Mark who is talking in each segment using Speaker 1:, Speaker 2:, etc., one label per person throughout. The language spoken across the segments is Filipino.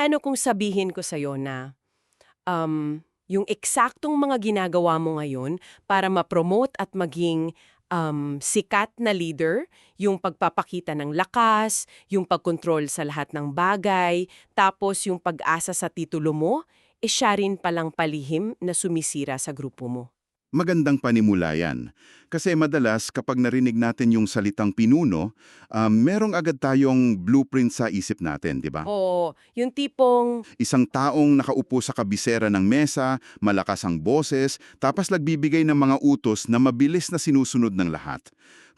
Speaker 1: Paano kung sabihin ko sa'yo na yung eksaktong mga ginagawa mo ngayon para ma-promote at maging sikat na leader, yung pagpapakita ng lakas, yung pagkontrol sa lahat ng bagay, tapos yung pag-asa sa titulo mo, siya rin palang palihim na sumisira sa grupo mo.
Speaker 2: Magandang panimula yan. Kasi madalas kapag narinig natin yung salitang pinuno, merong agad tayong blueprint sa isip natin, di ba?
Speaker 1: O yung tipong,
Speaker 2: Isang taong nakaupo sa kabisera ng mesa, malakas ang boses, tapos nagbibigay ng mga utos na mabilis na sinusunod ng lahat.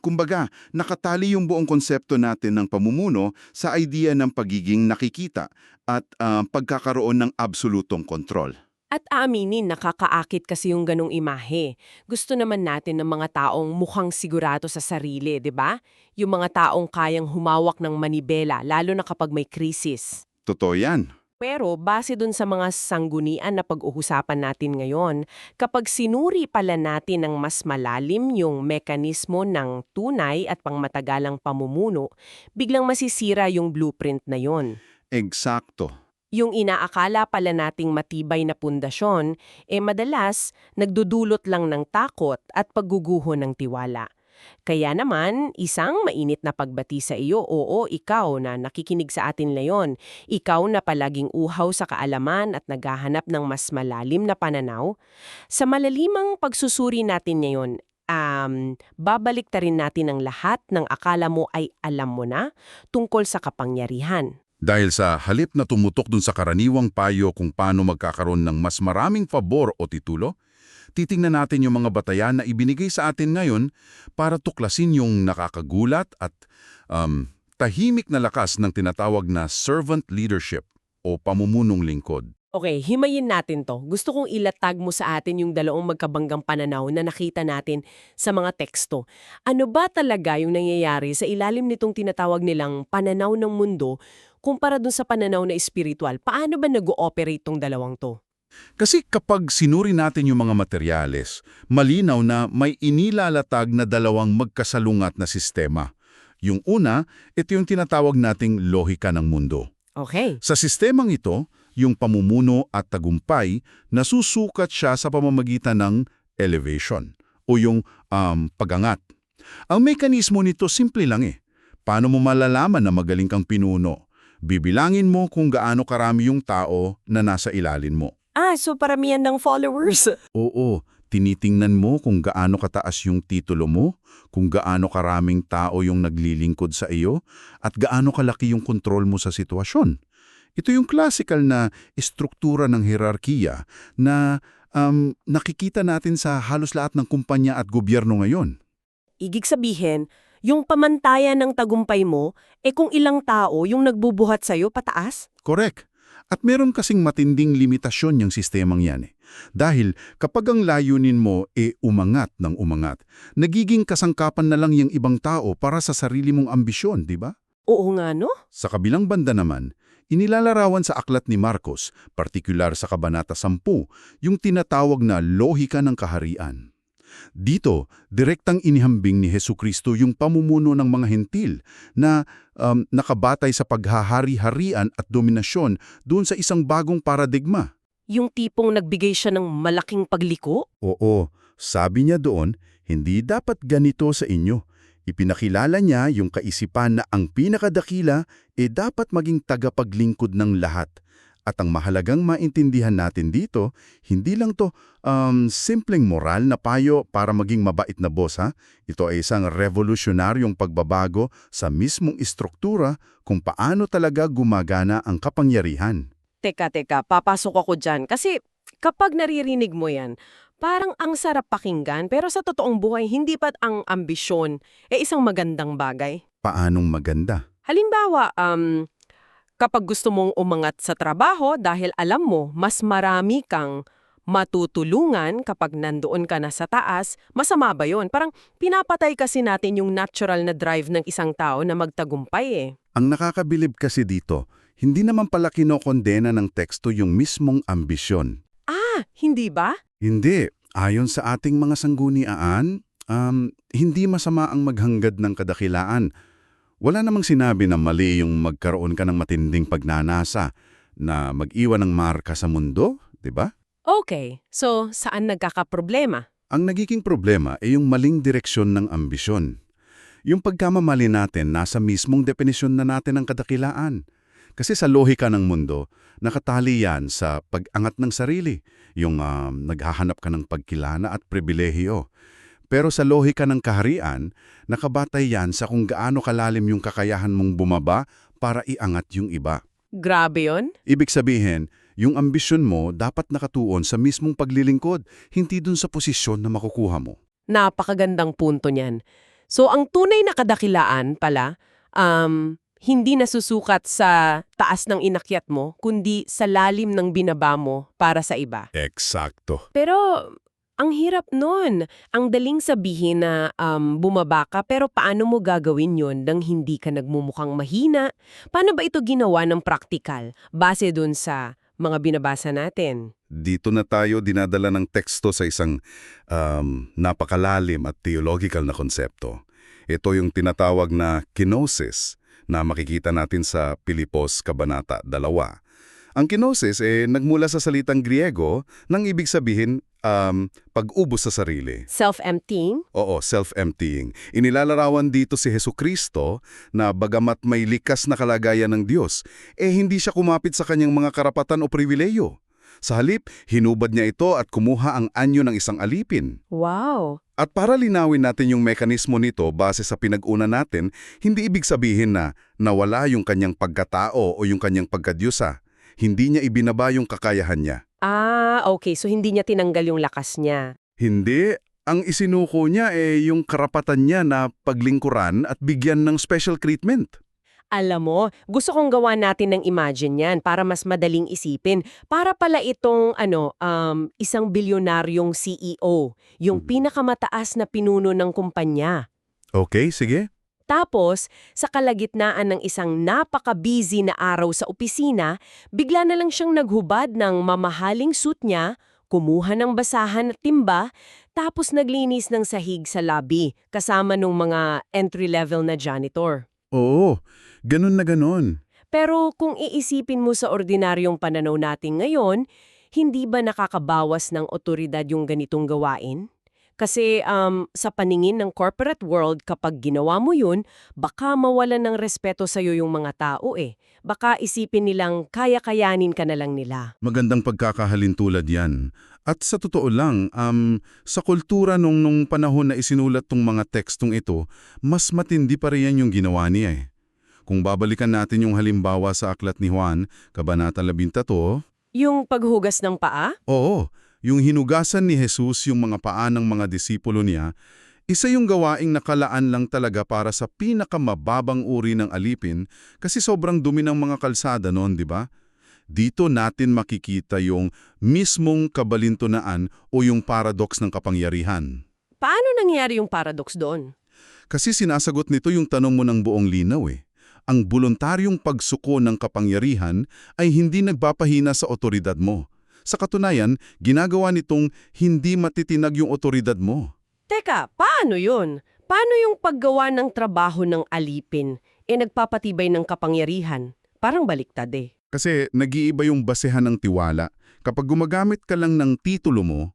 Speaker 2: Kumbaga, nakatali yung buong konsepto natin ng pamumuno sa idea ng pagiging nakikita at pagkakaroon ng absolutong kontrol.
Speaker 1: at aaminin nakakaakit kasi yung ganong imahe. Gusto naman natin ng mga taong mukhang sigurado sa sarili, di ba? Yung mga taong kayang humawak ng manibela, lalo na kapag may krisis.
Speaker 2: Totoo yan.
Speaker 1: Pero base dun sa mga sanggunian na pag-uusapan natin ngayon, kapag sinuri pala natin ng mas malalim yung mekanismo ng tunay at pangmatagalang pamumuno, biglang masisira yung blueprint na yon.
Speaker 2: Eksakto.
Speaker 1: Yung inaakala pala nating matibay na pundasyon, madalas nagdudulot lang ng takot at pagguguho ng tiwala. Kaya naman, isang mainit na pagbati sa iyo, oo, ikaw na nakikinig sa atin ngayon. Ikaw na palaging uhaw sa kaalaman at naghahanap ng mas malalim na pananaw. Sa malalimang pagsusuri natin ngayon, babalik ta rin natin ang lahat ng akala mo ay alam mo na tungkol sa kapangyarihan.
Speaker 3: Dahil sa halip na tumutok dun sa karaniwang payo kung paano magkakaroon ng mas maraming pabor o titulo, titingnan natin yung mga batayan na ibinigay sa atin ngayon para tuklasin yung nakakagulat at tahimik na lakas ng tinatawag na servant leadership o pamumunong lingkod.
Speaker 1: Okay, himayin natin to. Gusto kong ilatag mo sa atin yung dalawang magkabanggang pananaw na nakita natin sa mga teksto. Ano ba talaga yung nangyayari sa ilalim nitong tinatawag nilang pananaw ng mundo kumpara dun sa pananaw na espiritual? Paano ba nag-ooperate tong dalawang to?
Speaker 3: Kasi kapag sinuri natin yung mga materyales, malinaw na may inilalatag na dalawang magkasalungat na sistema. Yung una, ito yung tinatawag nating lohika ng mundo.
Speaker 1: Okay.
Speaker 3: Sa sistemang ito, yung pamumuno at tagumpay, nasusukat siya sa pamamagitan ng elevation o yung pagangat. Ang mekanismo nito simple lang eh. Paano mo malalaman na magaling kang pinuno? Bibilangin mo kung gaano karami yung tao na nasa ilalin mo.
Speaker 1: So paramihan ng followers.
Speaker 3: Oo, tinitingnan mo kung gaano kataas yung titulo mo, kung gaano karaming tao yung naglilingkod sa iyo, at gaano kalaki yung kontrol mo sa sitwasyon. Ito yung classical na istruktura ng hierarkiya na nakikita natin sa halos lahat ng kumpanya at gobyerno ngayon.
Speaker 1: Igig sabihin, yung pamantayan ng tagumpay mo, kung ilang tao yung nagbubuhat sa'yo pataas?
Speaker 3: Correct. At meron kasing matinding limitasyon yung sistemang yan eh. Dahil kapag ang layunin mo umangat ng umangat, nagiging kasangkapan na lang yung ibang tao para sa sarili mong ambisyon, di ba?
Speaker 1: Oo nga no?
Speaker 3: Sa kabilang banda naman, inilalarawan sa aklat ni Marcos, partikular sa Kabanata 10, yung tinatawag na lohika ng kaharian. Dito, direktang inihambing ni Hesukristo yung pamumuno ng mga hentil na nakabatay sa paghahari-harian at dominasyon doon sa isang bagong paradigma.
Speaker 1: Yung tipong nagbigay siya ng malaking pagliko?
Speaker 3: Oo, sabi niya doon, hindi dapat ganito sa inyo. Ipinakilala niya yung kaisipan na ang pinakadakila dapat maging tagapaglingkod ng lahat. At ang mahalagang maintindihan natin dito, hindi lang to simpleng moral na payo para maging mabait na boss ha. Ito ay isang revolusyonaryong pagbabago sa mismong istruktura kung paano talaga gumagana ang kapangyarihan.
Speaker 1: Teka, papasok ako dyan. Kasi kapag naririnig mo yan, parang ang sarap pakinggan pero sa totoong buhay hindi pa ang ambisyon isang magandang bagay.
Speaker 3: Paanong maganda?
Speaker 1: Halimbawa, kapag gusto mong umangat sa trabaho dahil alam mo mas marami kang matutulungan kapag nandoon ka na sa taas, masama ba yun? Parang pinapatay kasi natin yung natural na drive ng isang tao na magtagumpay eh.
Speaker 3: Ang nakakabilib kasi dito, hindi naman pala kinokondena ng teksto yung mismong ambisyon.
Speaker 1: Hindi ba?
Speaker 3: Hindi. Ayon sa ating mga sanggunian, hindi masama ang maghanggad ng kadakilaan. Wala namang sinabi na mali yung magkaroon ka ng matinding pagnanasa. na mag-iwan ng marka sa mundo, di ba?
Speaker 1: Okay, so saan nagkakaproblema?
Speaker 3: Ang nagiging problema ay yung maling direksyon ng ambisyon. Yung pagkamamali natin nasa mismong definisyon na natin ng kadakilaan. Kasi sa lohika ng mundo, nakatali yan sa pag-angat ng sarili, yung naghahanap ka ng pagkilala at pribilehiyo. Pero sa lohika ng kaharian, nakabatay yan sa kung gaano kalalim yung kakayahan mong bumaba para iangat yung iba.
Speaker 1: Grabe yon.
Speaker 3: Ibig sabihin, yung ambisyon mo dapat nakatuon sa mismong paglilingkod, hindi dun sa posisyon na makukuha mo.
Speaker 1: Napakagandang punto niyan. So, ang tunay na kadakilaan pala, hindi nasusukat sa taas ng inakyat mo, kundi sa lalim ng binaba mo para sa iba.
Speaker 3: Eksakto.
Speaker 1: Pero, ang hirap nun. Ang daling sabihin na bumaba ka, pero paano mo gagawin yon nang hindi ka nagmumukhang mahina? Paano ba ito ginawa ng praktikal, base dun sa mga binabasa natin?
Speaker 3: Dito na tayo dinadala ng teksto sa isang napakalalim at theological na konsepto. Ito yung tinatawag na kenosis na makikita natin sa Pilipos Kabanata 2. Ang kenosis nagmula sa salitang Griego nang ibig sabihin pag-ubos sa sarili.
Speaker 1: Self-emptying?
Speaker 3: Oo, self-emptying. Inilalarawan dito si Hesukristo na bagamat may likas na kalagayan ng Diyos, hindi siya kumapit sa kanyang mga karapatan o pribileyo. Sa halip, hinubad niya ito at kumuha ang anyo ng isang alipin.
Speaker 1: Wow!
Speaker 3: At para linawin natin yung mekanismo nito base sa pinag-una natin, hindi ibig sabihin na nawala yung kanyang pagkatao o yung kanyang pagkadyusa. Hindi niya ibinaba yung kakayahan niya.
Speaker 1: Okay. So, hindi niya tinanggal yung lakas niya.
Speaker 3: Hindi. Ang isinuko niya yung karapatan niya na paglingkuran at bigyan ng special treatment.
Speaker 1: Alam mo, gusto kong gawa natin ng imagine yan para mas madaling isipin. Para pala itong isang bilyonaryong CEO, yung pinakamataas na pinuno ng kumpanya.
Speaker 3: Okay, sige.
Speaker 1: Tapos, sa kalagitnaan ng isang napaka-busy na araw sa opisina, bigla na lang siyang naghubad ng mamahaling suit niya, kumuha ng basahan at timba, tapos naglinis ng sahig sa lobby kasama ng mga entry-level na janitor.
Speaker 3: Oo, ganun na ganun.
Speaker 1: Pero kung iisipin mo sa ordinaryong pananaw natin ngayon, hindi ba nakakabawas ng otoridad yung ganitong gawain? Kasi sa paningin ng corporate world, kapag ginawa mo yun, baka mawalan ng respeto sa'yo yung mga tao Baka isipin nilang kaya-kayanin ka na lang nila.
Speaker 3: Magandang pagkakahalintulad yan. At sa totoo lang, sa kultura nung panahon na isinulat tong mga tekstong ito, mas matindi pa rin yung ginawa niya Kung babalikan natin yung halimbawa sa aklat ni Juan, Kabanata 13,
Speaker 1: Yung paghugas ng paa?
Speaker 3: oo, yung hinugasan ni Jesus yung mga paa ng mga disipulo niya, isa yung gawaing nakalaan lang talaga para sa pinakamababang uri ng alipin kasi sobrang dumi ng mga kalsada noon, di ba? Dito natin makikita yung mismong kabalintunaan o yung paradox ng kapangyarihan.
Speaker 1: Paano nangyari yung paradox doon?
Speaker 3: Kasi sinasagot nito yung tanong mo ng buong linaw Ang voluntaryong pagsuko ng kapangyarihan ay hindi nagpapahina sa otoridad mo. Sa katunayan, ginagawa nitong hindi matitinag yung otoridad mo.
Speaker 1: Teka, paano yun? Paano yung paggawa ng trabaho ng alipin nagpapatibay ng kapangyarihan? Parang baliktad
Speaker 3: Kasi nag-iiba yung basehan ng tiwala. Kapag gumagamit ka lang ng titulo mo,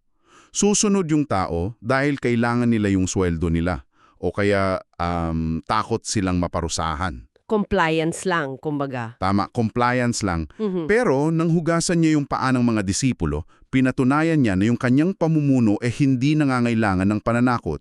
Speaker 3: susunod yung tao dahil kailangan nila yung sweldo nila. O kaya takot silang maparusahan.
Speaker 1: Compliance lang, kumbaga.
Speaker 3: Tama, compliance lang. Pero nang hugasan niya yung paa ng mga disipulo, pinatunayan niya na yung kanyang pamumuno hindi nangangailangan ng pananakot.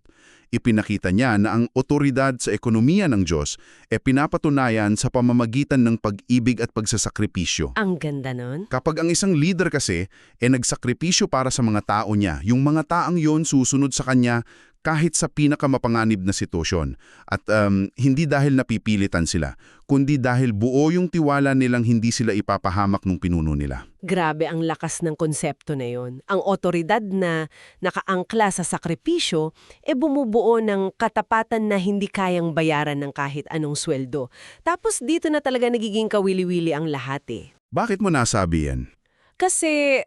Speaker 3: Ipinakita niya na ang otoridad sa ekonomiya ng Diyos pinapatunayan sa pamamagitan ng pag-ibig at pagsasakripisyo.
Speaker 1: Ang ganda nun.
Speaker 3: Kapag ang isang leader kasi nagsakripisyo para sa mga tao niya, yung mga taong yon susunod sa kanya kahit sa pinakamapanganib na sitwasyon. At hindi dahil napipilitan sila, kundi dahil buo yung tiwala nilang hindi sila ipapahamak ng pinuno nila.
Speaker 1: Grabe ang lakas ng konsepto na yon. Ang otoridad na nakaangkla sa sakripisyo bumubuo ng katapatan na hindi kayang bayaran ng kahit anong sweldo. Tapos dito na talaga nagiging kawili-wili ang lahat
Speaker 3: Bakit mo nasabi yan?
Speaker 1: Kasi,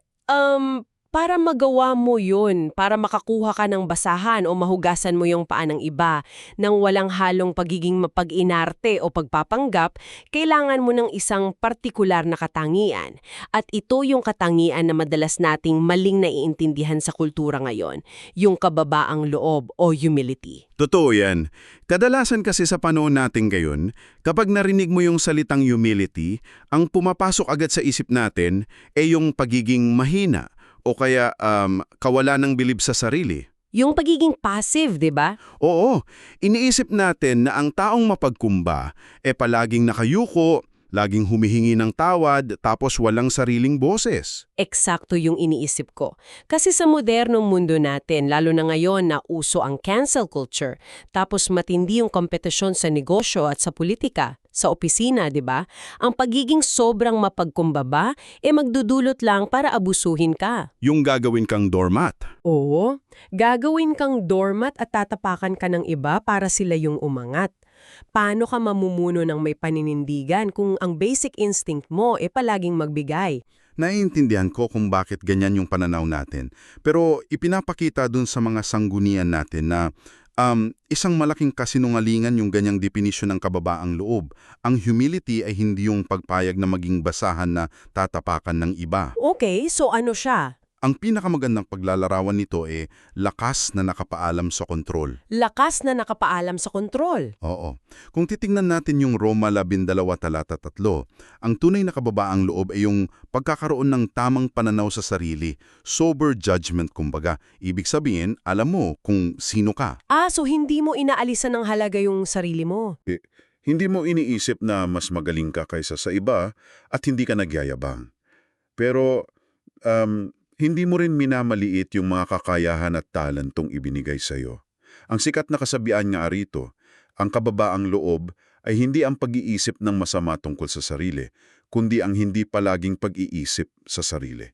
Speaker 1: Para magawa mo yun, para makakuha ka ng basahan o mahugasan mo yung paa ng iba nang walang halong pagiging mapag-inarte o pagpapanggap, kailangan mo ng isang partikular na katangian. At ito yung katangian na madalas nating maling naiintindihan sa kultura ngayon, yung kababaang loob o humility.
Speaker 3: Totoo yan. Kadalasan kasi sa panahon natin ngayon, kapag narinig mo yung salitang humility, ang pumapasok agad sa isip natin ay yung pagiging mahina o kaya kawalan ng bilib sa sarili.
Speaker 1: Yung pagiging passive, di ba?
Speaker 3: Oo, iniisip natin na ang taong mapagkumba palaging nakayuko, laging humihingi ng tawad, tapos walang sariling boses.
Speaker 1: Eksakto yung iniisip ko. Kasi sa modernong mundo natin, lalo na ngayon na uso ang cancel culture, tapos matindi yung kompetisyon sa negosyo at sa politika, sa opisina, di ba? Ang pagiging sobrang mapagkumbaba, magdudulot lang para abusuhin ka.
Speaker 3: Yung gagawin kang doormat.
Speaker 1: Oo, gagawin kang doormat at tatapakan ka ng iba para sila yung umangat. Paano ka mamumuno ng may paninindigan kung ang basic instinct mo palaging magbigay?
Speaker 3: Naiintindihan ko kung bakit ganyan yung pananaw natin. Pero ipinapakita dun sa mga sanggunian natin na isang malaking kasinungalingan yung ganyang definisyon ng kababaang loob. Ang humility ay hindi yung pagpayag na maging basahan na tatapakan ng iba.
Speaker 1: Okay, so ano siya?
Speaker 3: Ang pinakamagandang paglalarawan nito lakas na nakapaalam sa kontrol.
Speaker 1: Lakas na nakapaalam sa kontrol.
Speaker 3: Oo. Kung titingnan natin yung Roma 12 talata 3, ang tunay na kababaang loob ay yung pagkakaroon ng tamang pananaw sa sarili, sober judgment kumbaga. Ibig sabihin, alam mo kung sino ka.
Speaker 1: So hindi mo inaalisan ng halaga yung sarili mo.
Speaker 3: Hindi mo iniisip na mas magaling ka kaysa sa iba at hindi ka nagyayabang. Pero, hindi mo rin minamaliit yung mga kakayahan at talentong ibinigay sa'yo. Ang sikat na kasabihan nga rito, ang kababaang loob ay hindi ang pag-iisip ng masama tungkol sa sarili, kundi ang hindi palaging pag-iisip sa sarili.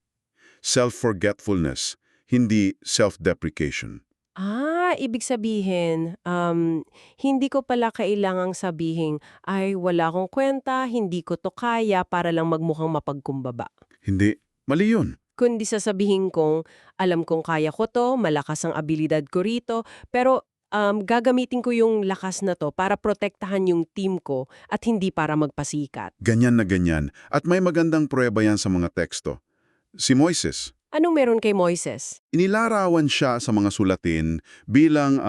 Speaker 3: Self-forgetfulness, hindi self-deprecation.
Speaker 1: Ibig sabihin, hindi ko pala kailangang sabihin, ay wala akong kwenta, hindi ko to kaya para lang magmukhang mapagkumbaba.
Speaker 3: Hindi, mali yun.
Speaker 1: Kundi sasabihin kong, alam kong kaya ko to, malakas ang abilidad ko rito, pero gagamitin ko yung lakas na to para protektahan yung team ko at hindi para magpasikat.
Speaker 3: Ganyan na ganyan. At may magandang pruweba yan sa mga teksto. Si Moises,
Speaker 1: Anong meron kay Moises?
Speaker 3: inilarawan siya sa mga sulatin bilang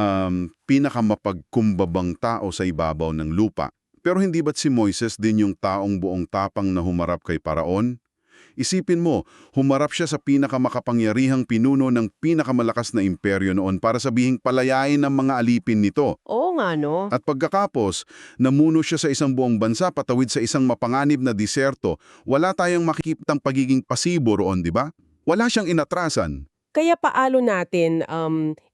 Speaker 3: pinakamapagkumbabang tao sa ibabaw ng lupa. Pero hindi ba't si Moises din yung taong buong tapang na humarap kay Paraon? Isipin mo, humarap siya sa pinakamakapangyarihang pinuno ng pinakamalakas na imperyo noon para sabihing palayain ng mga alipin nito.
Speaker 1: Oo nga no.
Speaker 3: At pagkakapos, namuno siya sa isang buong bansa patawid sa isang mapanganib na diserto. Wala tayong makikitang pagiging pasibo roon, di ba? Wala siyang inatrasan.
Speaker 1: Kaya paalo natin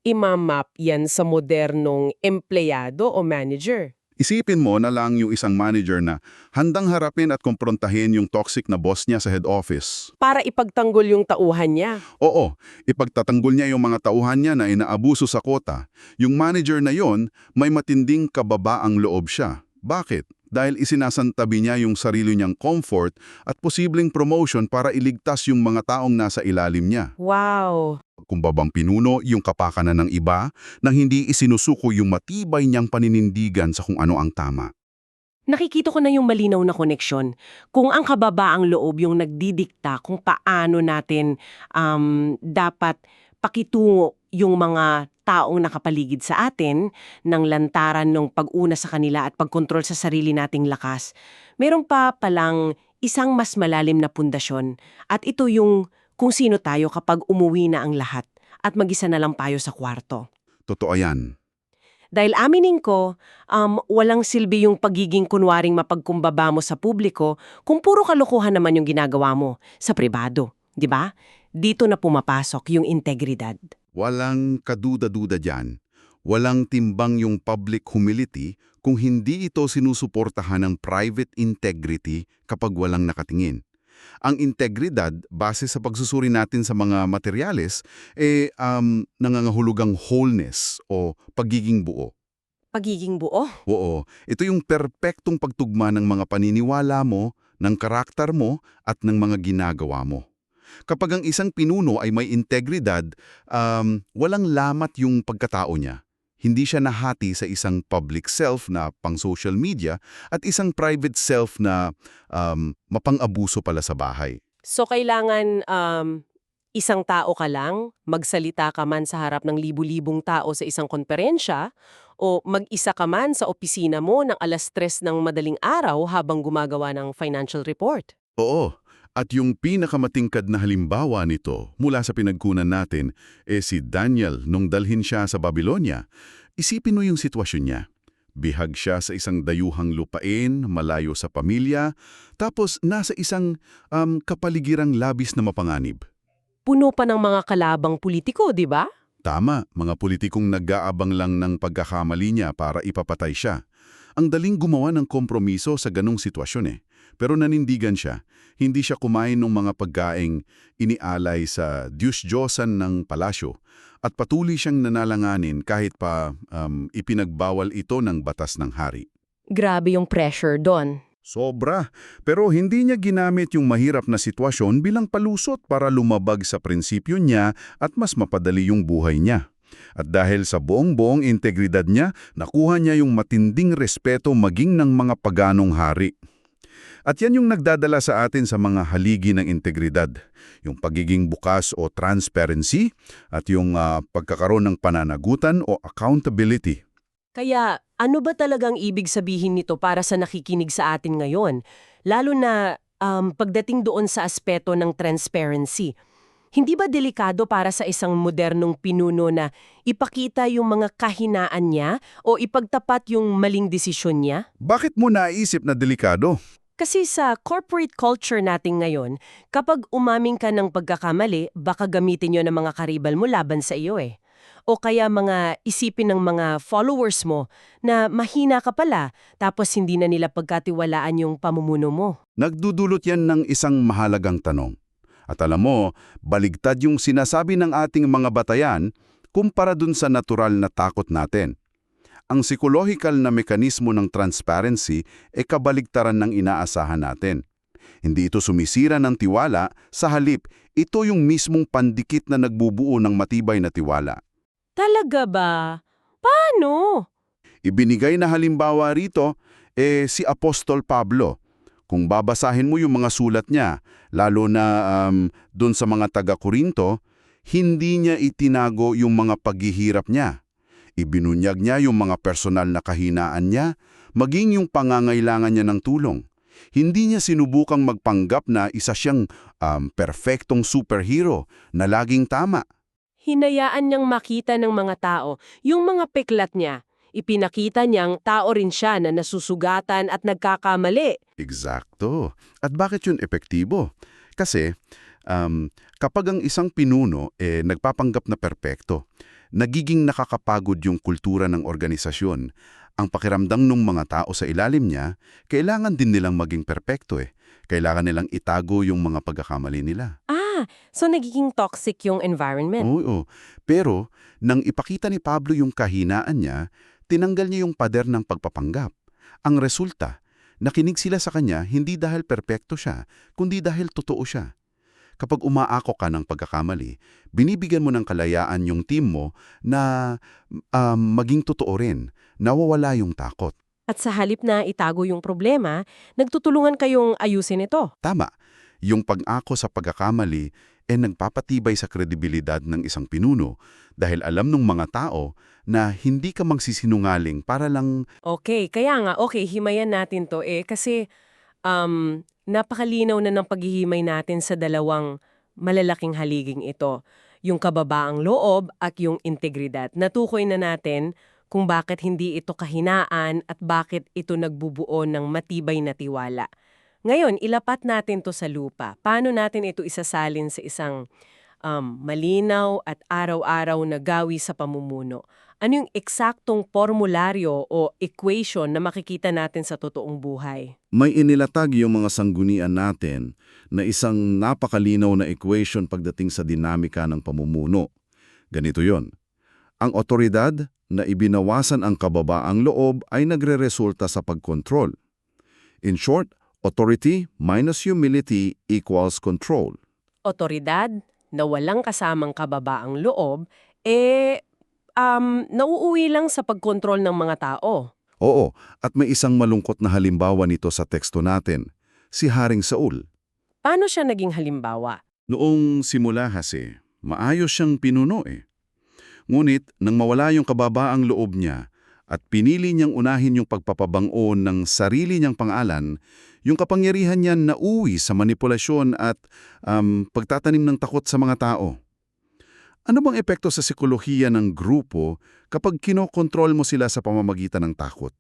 Speaker 1: imamap yan sa modernong empleyado o manager?
Speaker 3: Isipin mo na lang yung isang manager na handang harapin at kumprontahin yung toxic na boss niya sa head office.
Speaker 1: Para ipagtanggol yung tauhan niya.
Speaker 3: Oo, ipagtatanggol niya yung mga tauhan niya na inaabuso sa kota. Yung manager na yon, may matinding kababaang loob siya. Bakit? Dahil isinasantabi niya yung sarili niyang comfort at posibleng promotion para iligtas yung mga taong nasa ilalim niya.
Speaker 1: Wow!
Speaker 3: Kumbabang pinuno yung kapakanan ng iba nang hindi isinusuko yung matibay niyang paninindigan sa kung ano ang tama.
Speaker 1: Nakikita ko na yung malinaw na koneksyon. Kung ang kababaang loob yung nagdidikta kung paano natin dapat pakitungo yung mga taong nakapaligid sa atin ng lantaran ng pag-una sa kanila at pagkontrol sa sarili nating lakas, meron pa palang isang mas malalim na pundasyon at ito yung kung sino tayo kapag umuwi na ang lahat at mag-isa na lang tayo sa kwarto.
Speaker 3: Totoo yan.
Speaker 1: Dahil aminin ko, walang silbi yung pagiging kunwaring mapagkumbaba mo sa publiko kung puro kalokohan naman yung ginagawa mo sa pribado, di ba? Dito na pumapasok yung integridad.
Speaker 3: Walang kaduda-duda dyan. Walang timbang yung public humility kung hindi ito sinusuportahan ng private integrity kapag walang nakatingin. Ang integridad, base sa pagsusuri natin sa mga materyales, nangangahulugang wholeness o pagiging buo.
Speaker 1: Pagiging buo?
Speaker 3: Oo, ito yung perpektong pagtugma ng mga paniniwala mo, ng karakter mo, at ng mga ginagawa mo.
Speaker 2: Kapag ang isang pinuno ay may integridad, walang lamat yung pagkatao niya. Hindi siya nahati sa isang public self na pang-social media at isang private self na mapang-abuso pala sa bahay.
Speaker 1: So kailangan isang tao ka lang, magsalita ka man sa harap ng libu-libong tao sa isang konferensya, o mag-isa ka man sa opisina mo ng 3:00 ng madaling araw habang gumagawa ng financial report.
Speaker 3: Oo, at yung pinakamatingkad na halimbawa nito mula sa pinagkunan natin si Daniel nung dalhin siya sa Babylonia. Isipin mo yung sitwasyon niya. Bihag siya sa isang dayuhang lupain, malayo sa pamilya, tapos nasa isang kapaligirang labis na mapanganib.
Speaker 1: Puno pa ng mga kalabang politiko, di ba?
Speaker 3: Tama, mga politikong nag-aabang lang ng pagkakamali niya para ipapatay siya. Ang daling gumawa ng kompromiso sa ganong sitwasyon Pero nanindigan siya. Hindi siya kumain ng mga pagkaing inialay sa Diyos-Diyosan ng palasyo at patuloy siyang nanalanganin kahit pa ipinagbawal ito ng batas ng hari.
Speaker 1: Grabe yung pressure doon.
Speaker 3: Sobra. Pero hindi niya ginamit yung mahirap na sitwasyon bilang palusot para lumabag sa prinsipyo niya at mas mapadali yung buhay niya. At dahil sa buong-buong integridad niya, nakuha niya yung matinding respeto maging ng mga paganong hari. At yan yung nagdadala sa atin sa mga haligi ng integridad, yung pagiging bukas o transparency at yung pagkakaroon ng pananagutan o accountability.
Speaker 1: Kaya ano ba talagang ibig sabihin nito para sa nakikinig sa atin ngayon? Lalo na pagdating doon sa aspeto ng transparency. Hindi ba delikado para sa isang modernong pinuno na ipakita yung mga kahinaan niya o ipagtapat yung maling desisyon niya?
Speaker 3: Bakit mo naisip na delikado?
Speaker 1: Kasi sa corporate culture natin ngayon, kapag umaming ka ng pagkakamali, baka gamitin yun ng mga karibal mo laban sa iyo O kaya mga isipin ng mga followers mo na mahina ka pala, tapos hindi na nila pagkatiwalaan yung pamumuno mo.
Speaker 3: Nagdudulot yan ng isang mahalagang tanong. At alam mo, baligtad yung sinasabi ng ating mga batayan kumpara dun sa natural na takot natin. Ang psikolohikal na mekanismo ng transparency kabaligtaran ng inaasahan natin. Hindi ito sumisira ng tiwala, sa halip, ito yung mismong pandikit na nagbubuo ng matibay na tiwala.
Speaker 1: Talaga ba? Paano?
Speaker 3: Ibinigay na halimbawa rito, si Apostol Pablo. Kung babasahin mo yung mga sulat niya, lalo na dun sa mga taga-Korinto, hindi niya itinago yung mga paghihirap niya. Ibinunyag niya yung mga personal na kahinaan niya, maging yung pangangailangan niya ng tulong. Hindi niya sinubukang magpanggap na isa siyang perfectong superhero na laging tama.
Speaker 1: Hinayaan niyang makita ng mga tao yung mga peklat niya. Ipinakita niyang tao rin siya na nasusugatan at nagkakamali.
Speaker 3: Eksakto. At bakit yun epektibo? Kasi kapag ang isang pinuno nagpapanggap na perpekto, nagiging nakakapagod yung kultura ng organisasyon. Ang pakiramdam ng mga tao sa ilalim niya, kailangan din nilang maging perpekto Kailangan nilang itago yung mga pagkakamali nila.
Speaker 1: So nagiging toxic yung environment.
Speaker 3: Oo. Pero, nang ipakita ni Pablo yung kahinaan niya, tinanggal niya yung pader ng pagpapanggap. Ang resulta, nakinig sila sa kanya hindi dahil perpekto siya, kundi dahil totoo siya. Kapag umaako ka ng pagkakamali, binibigyan mo ng kalayaan yung team mo na maging totoo rin, nawawala yung takot.
Speaker 1: At sa halip na itago yung problema, nagtutulungan kayong ayusin ito.
Speaker 3: Tama, yung pag-ako sa pagkakamali nagpapatibay sa kredibilidad ng isang pinuno dahil alam ng mga tao na hindi ka magsisinungaling para lang...
Speaker 1: Okay, kaya nga, himayan natin to kasi napakalinaw na ng paghihimay natin sa dalawang malalaking haliging ito. Yung kababaang loob at yung integridad. Natukoy na natin kung bakit hindi ito kahinaan at bakit ito nagbubuo ng matibay na tiwala. Ngayon, ilapat natin to sa lupa. Paano natin ito isasalin sa isang malinaw at araw-araw na gawi sa pamumuno? Ano yung eksaktong formularyo o equation na makikita natin sa totoong buhay?
Speaker 3: May inilatag yung mga sanggunian natin na isang napakalinaw na equation pagdating sa dinamika ng pamumuno. Ganito yon. Ang otoridad na ibinawasan ang kababaang loob ay nagreresulta sa pagkontrol. In short, authority minus humility equals control.
Speaker 1: Otoridad na walang kasamang kababaang loob, nauuwi lang sa pagkontrol ng mga tao.
Speaker 3: Oo, at may isang malungkot na halimbawa nito sa teksto natin, si Haring Saul.
Speaker 1: Paano siya naging halimbawa?
Speaker 3: Noong simula kasi, maayos siyang pinuno eh. Ngunit nang mawala yung kababaang loob niya at pinili niyang unahin yung pagpapabango ng sarili niyang pangalan, yung kapangyarihan niya nauwi sa manipulasyon at pagtatanim ng takot sa mga tao. Ano bang epekto sa psikolohiya ng grupo kapag kinokontrol mo sila sa pamamagitan ng takot?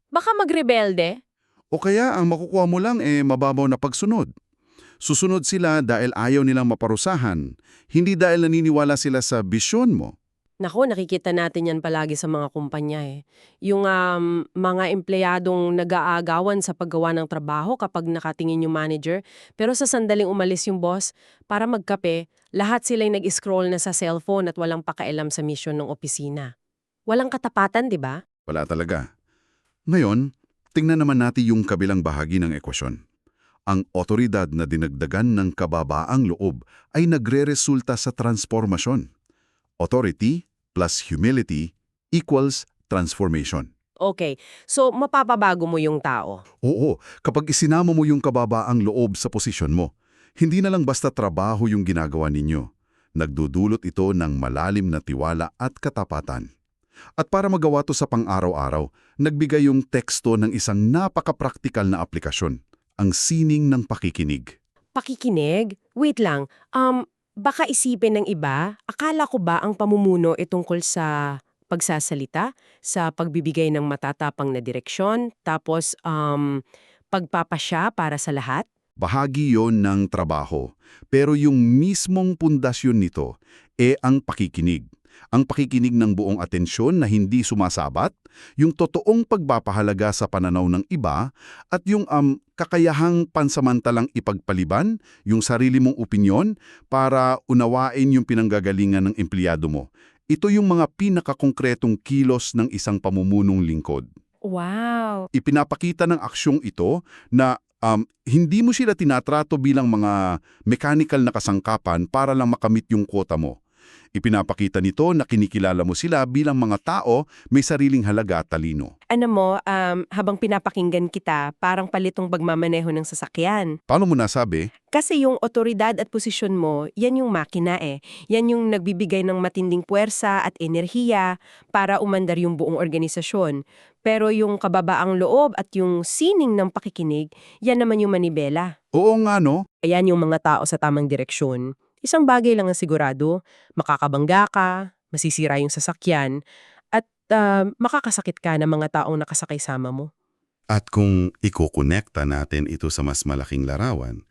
Speaker 1: Baka magrebelde?
Speaker 3: O kaya ang makukuha mo lang mababaw na pagsunod. Susunod sila dahil ayaw nilang maparusahan, hindi dahil naniniwala sila sa bisyon mo.
Speaker 1: Naku, nakikita natin yan palagi sa mga kumpanya eh. Yung mga empleyadong nag-aagawan sa paggawa ng trabaho kapag nakatingin yung manager, pero sa sandaling umalis yung boss, para magkape, lahat sila'y nag-scroll na sa cellphone at walang pakialam sa mission ng opisina. Walang katapatan, di ba?
Speaker 3: Wala talaga. Ngayon, tingnan naman natin yung kabilang bahagi ng ekwasyon. Ang otoridad na dinagdagan ng kababaang loob ay nagre-resulta sa transformasyon. Authority plus humility equals transformation.
Speaker 1: Okay, so mapapabago mo yung tao.
Speaker 3: Oo, kapag isinama mo yung kababaang loob sa posisyon mo, hindi na lang basta trabaho yung ginagawa ninyo. Nagdudulot ito ng malalim na tiwala at katapatan. At para magawa to sa pang-araw-araw, nagbigay yung teksto ng isang napaka-praktikal na aplikasyon, ang sining ng pakikinig.
Speaker 1: Pakikinig? Wait lang, baka isipin ng iba, akala ko ba ang pamumuno ay tungkol sa pagsasalita, sa pagbibigay ng matatapang na direksyon, tapos pagpapasya para sa lahat?
Speaker 3: Bahagi yon ng trabaho, pero yung mismong pundasyon nito ang pakikinig. Ang pakikinig ng buong atensyon na hindi sumasabat, yung totoong pagpapahalaga sa pananaw ng iba, at yung kakayahang pansamantalang ipagpaliban yung sarili mong opinyon para unawain yung pinanggagalingan ng empleyado mo. Ito yung mga pinakakongkretong kilos ng isang pamumunong lingkod.
Speaker 1: Wow!
Speaker 3: Ipinapakita ng aksyong ito na hindi mo sila tinatrato bilang mga mechanical na kasangkapan para lang makamit yung kwota mo. Ipinapakita nito na kinikilala mo sila bilang mga tao may sariling halaga at talino.
Speaker 1: Ano mo, habang pinapakinggan kita, parang palitong pagmamaneho ng sasakyan.
Speaker 3: Paano mo nasabi?
Speaker 1: Kasi yung otoridad at posisyon mo, yan yung makina eh. Yan yung nagbibigay ng matinding puwersa at enerhiya para umandar yung buong organisasyon. Pero yung kababaang loob at yung sining ng pakikinig, yan naman yung manibela.
Speaker 3: Oo nga no?
Speaker 1: Ayan yung mga tao sa tamang direksyon. Isang bagay lang ang sigurado, makakabangga ka, masisira yung sasakyan, at makakasakit ka ng mga taong nakasakay sama mo.
Speaker 3: At kung ikukonekta natin ito sa mas malaking larawan,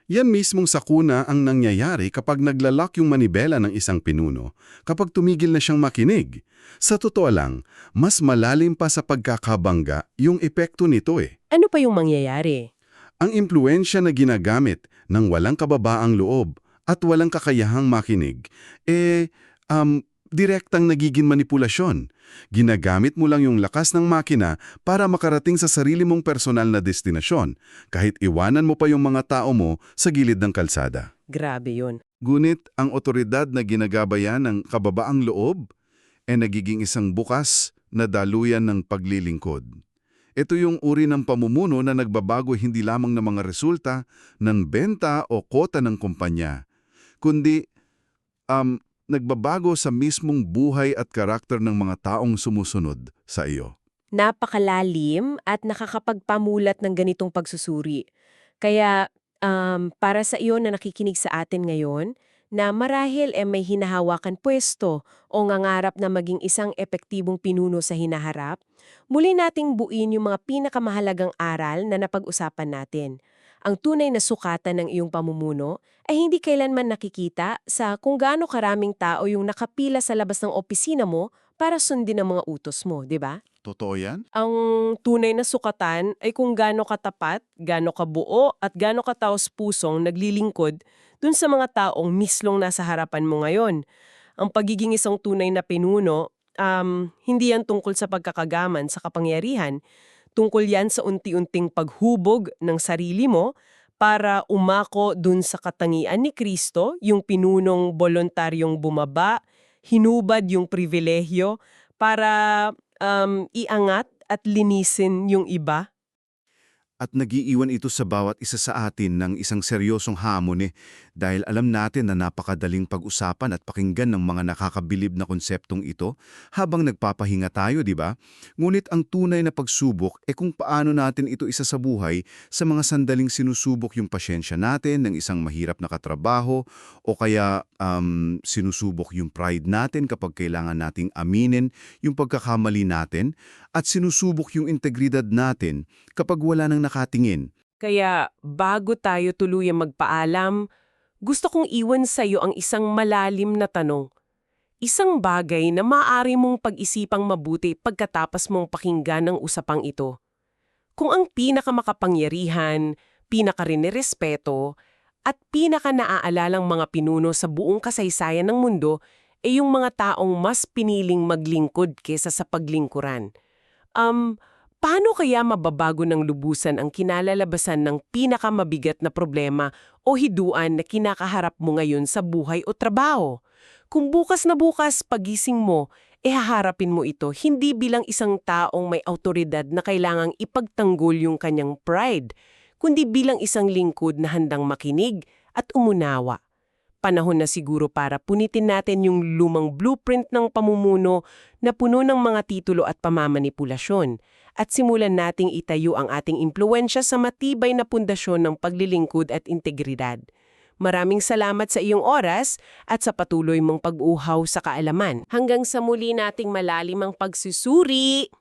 Speaker 3: yan mismong sakuna ang nangyayari kapag naglalak yung manibela ng isang pinuno, kapag tumigil na siyang makinig. Sa totoo lang, mas malalim pa sa pagkakabangga yung epekto nito eh.
Speaker 1: Ano pa yung mangyayari?
Speaker 3: Ang impluensya na ginagamit ng walang kababaang loob at walang kakayahang makinig, direktang nagiging manipulasyon. Ginagamit mo lang yung lakas ng makina para makarating sa sarili mong personal na destinasyon, kahit iwanan mo pa yung mga tao mo sa gilid ng kalsada.
Speaker 1: Grabe yun.
Speaker 3: Ngunit ang otoridad na ginagabayan ng kababaang loob nagiging isang bukas na daluyan ng paglilingkod. Ito yung uri ng pamumuno na nagbabago hindi lamang ng mga resulta ng benta o kota ng kumpanya, kundi nagbabago sa mismong buhay at karakter ng mga taong sumusunod sa iyo.
Speaker 1: Napakalalim at nakakapagpamulat ng ganitong pagsusuri. Kaya para sa iyo na nakikinig sa atin ngayon, na marahil may hinahawakan pwesto o ngangarap na maging isang epektibong pinuno sa hinaharap, muli nating buuin yung mga pinakamahalagang aral na napag-usapan natin. Ang tunay na sukatan ng iyong pamumuno ay hindi kailanman nakikita sa kung gaano karaming tao yung nakapila sa labas ng opisina mo para sundin ang mga utos mo, di ba?
Speaker 3: Totoo yan?
Speaker 1: Ang tunay na sukatan ay kung gaano katapat, gaano kabuo at gaano kataos-pusong naglilingkod dun sa mga taong mislong nasa harapan mo ngayon. Ang pagiging isang tunay na pinuno, hindi yan tungkol sa pagkakagaman sa kapangyarihan. Tungkol yan sa unti-unting paghubog ng sarili mo para umako dun sa katangian ni Kristo, yung pinunong voluntaryong bumaba, hinubad yung pribilehyo para iangat at linisin yung iba.
Speaker 3: At nagiiwan ito sa bawat isa sa atin ng isang seryosong hamon dahil alam natin na napakadaling pag-usapan at pakinggan ng mga nakakabilib na konseptong ito habang nagpapahinga tayo, di ba? Ngunit ang tunay na pagsubok kung paano natin ito isa sa buhay sa mga sandaling sinusubok yung pasyensya natin ng isang mahirap na katrabaho o kaya sinusubok yung pride natin kapag kailangan nating aminin yung pagkakamali natin at sinusubok yung integridad natin kapag wala nang nakatingin.
Speaker 1: Kaya bago tayo tuluyang magpaalam, gusto kong iwan sa iyo ang isang malalim na tanong. Isang bagay na maaari mong pag-isipang mabuti pagkatapos mong pakinggan ng usapang ito. Kung ang pinakamakapangyarihan, pinakarinerespeto, at pinaka-naaalalang mga pinuno sa buong kasaysayan ng mundo ay yung mga taong mas piniling maglingkod kesa sa paglingkuran. Paano kaya mababago ng lubusan ang kinalalabasan ng pinakamabigat na problema o hiduan na kinakaharap mo ngayon sa buhay o trabaho? Kung bukas na bukas pagising mo, haharapin mo ito hindi bilang isang taong may awtoridad na kailangang ipagtanggol yung kanyang pride, kundi bilang isang lingkod na handang makinig at umunawa. Panahon na siguro para punitin natin yung lumang blueprint ng pamumuno na puno ng mga titulo at pamamanipulasyon at simulan nating itayo ang ating impluwensya sa matibay na pundasyon ng paglilingkod at integridad. Maraming salamat sa iyong oras at sa patuloy mong pag-uhaw sa kaalaman. Hanggang sa muli nating malalimang pagsusuri!